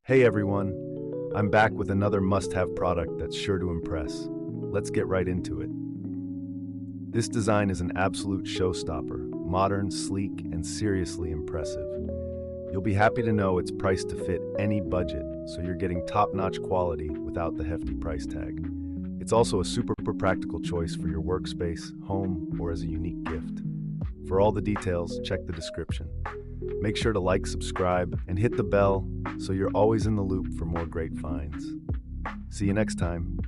Hey everyone, I'm back with another must-have product that's sure to impress. Let's get right into it. This design is an absolute showstopper, modern, sleek, and seriously impressive. You'll be happy to know it's priced to fit any budget, so you're getting top-notch quality without the hefty price tag. It's also a super practical choice for your workspace, home, or as a unique gift. For all the details, check the description. Make sure to like, subscribe, and hit the bell so you're always in the loop for more great finds. See you next time.